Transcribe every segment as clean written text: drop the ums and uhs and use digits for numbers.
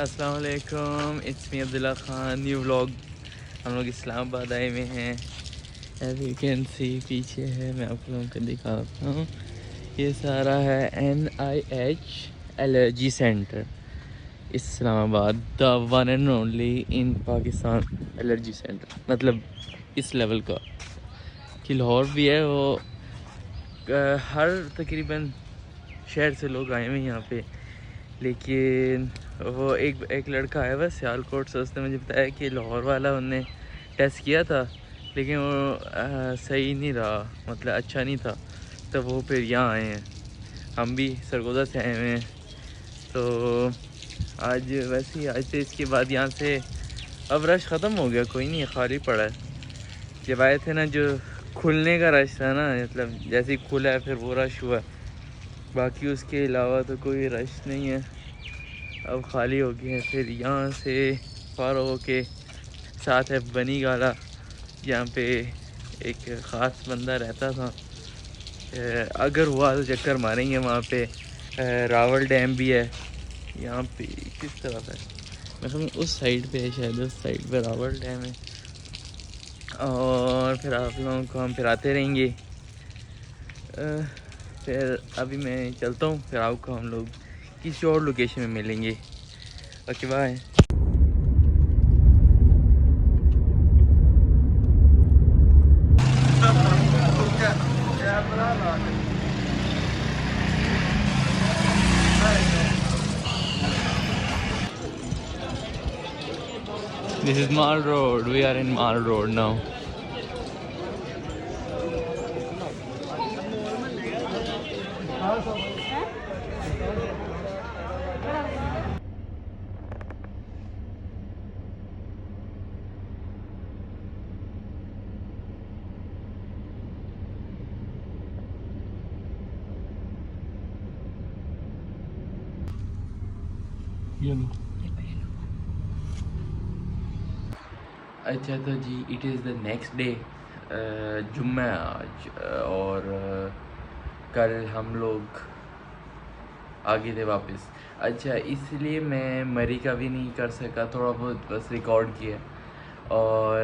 अस्सलाम वालेकुम, it's me Abdullah Khan. New vlog. हम लोग इस्लामाबाद आए हुए हैं। एज़ यू कैन सी पीछे है, मैं आप लोगों को दिखाता हूँ। ये सारा है NIH allergy centre Islamabad, the one and only in Pakistan allergy centre. मतलब इस लेवल का कि लाहौर भी है वो। हर तकरीबन शहर से लोग आए हुए हैं यहाँ पे, लेकिन वो एक लड़का आया हुआ सियालकोट से, उसने मुझे बताया कि लाहौर वाला उनने टेस्ट किया था, लेकिन वो सही नहीं रहा, मतलब अच्छा नहीं था। तो वो फिर यहाँ आए हैं। हम भी सरगोदा से आए हुए हैं। तो आज वैसे ही आज से इसके बाद यहाँ से अब रश ख़त्म हो गया, कोई नहीं, खाली पड़ा है। जब आए थे ना, जो खुलने का रश था ना, मतलब जैसे ही खुला है फिर वो रश हुआ, बाकी उसके अलावा तो कोई रश नहीं है। अब खाली हो गया है। फिर यहाँ से पार हो के साथ है बनी गाला, जहाँ पे एक ख़ास बंदा रहता था। अगर हुआ तो चक्कर मारेंगे वहाँ पे। रावल डैम भी है यहाँ पे। किस तरफ है, मैं समझ उस साइड पे है, शायद उस साइड पे रावल डैम है। और फिर आप लोगों को हम फिर आते रहेंगे। फिर अभी मैं चलता हूँ, फिर आपको हम लोग किसी और लोकेशन में मिलेंगे। Okay bye. This is Mall Road. We are in Mall Road now. अच्छा तो जी, it is the next day, जुम्मा है आज। और कल हम लोग आगे थे वापस। अच्छा, इसलिए मैं मरी का भी नहीं कर सका, थोड़ा बहुत बस रिकॉर्ड किया। और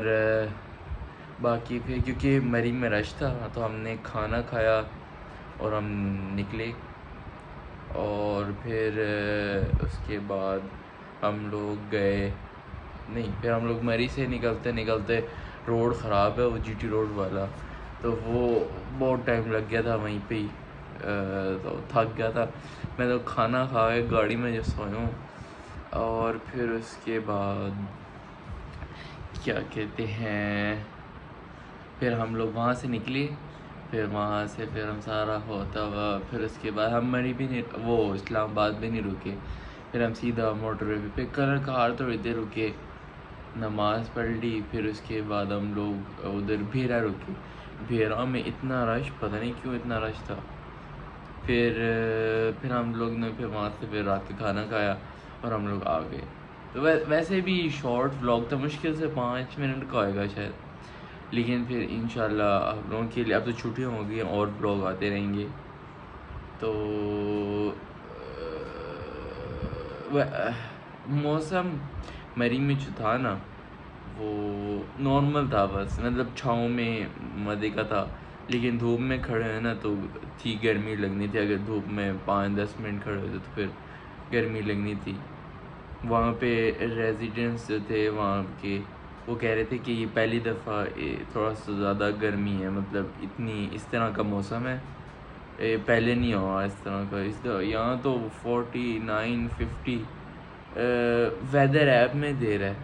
बाकी फिर क्योंकि मरी में रश था तो हमने खाना खाया और हम निकले। और फिर उसके बाद हम लोग गए, नहीं, फिर हम लोग मरी से निकलते निकलते, रोड ख़राब है वो GT रोड वाला, तो वो बहुत टाइम लग गया था वहीं पे ही। तो थक गया था मैं, तो खाना खा के गाड़ी में जो सोया हूँ। और फिर उसके बाद क्या कहते हैं, फिर हम लोग वहाँ से निकले। फिर वहाँ से फिर हम सारा होता हुआ, फिर उसके बाद हम मरी भी नहीं, वो इस्लामाबाद भी नहीं रुके। फिर हम सीधा मोटरवे पे कलर कार तो इधर रुके, नमाज़ पढ़ ली। फिर उसके बाद हम लोग उधर भेरा रुके। भेरा में इतना रश, पता नहीं क्यों इतना रश था। फिर हम लोग ने फिर वहाँ से फिर रात का खाना खाया और हम लोग आ गए। तो वैसे भी शॉर्ट व्लॉग था, मुश्किल से 5 मिनट का होएगा शायद, लेकिन फिर इंशाल्लाह आप लोगों के लिए अब तो छुट्टियाँ हो गई और ब्लॉग आते रहेंगे। तो मौसम मरी में जो था ना, वो नॉर्मल था, बस मतलब छाँव में मज़े का था। लेकिन धूप में खड़े हैं ना तो थी, गर्मी लगनी थी। अगर धूप में 5-10 मिनट खड़े होते तो फिर गर्मी लगनी थी। वहाँ पे रेजिडेंट्स जो थे वहाँ के, वो कह रहे थे कि ये पहली दफ़ा थोड़ा सा ज़्यादा गर्मी है, मतलब इतनी इस तरह का मौसम है, पहले नहीं हुआ इस तरह का। यहाँ तो 49-50 वेदर ऐप में दे रहा है,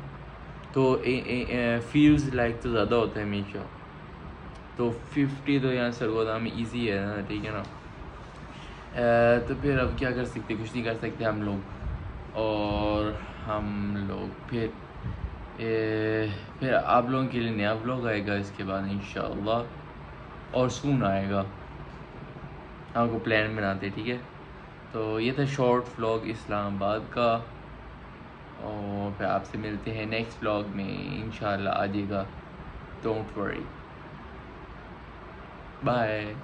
तो फील्स लाइक तो ज़्यादा होता है हमेशा। तो 50 तो यहाँ सरगोदा में ईजी है ना, ठीक है ना। तो फिर अब क्या कर सकते, कुछ नहीं कर सकते हम लोग। और हम लोग फिर आप लोगों के लिए नया ब्लॉग आएगा इसके बाद इंशाल्लाह, और सून आएगा। आपको प्लान बनाते, ठीक है। तो ये था शॉर्ट व्लॉग इस्लामाबाद का, और फिर आपसे मिलते हैं नेक्स्ट व्लॉग में इंशाल्लाह। आ जाएगा, डोंट वरी, बाय।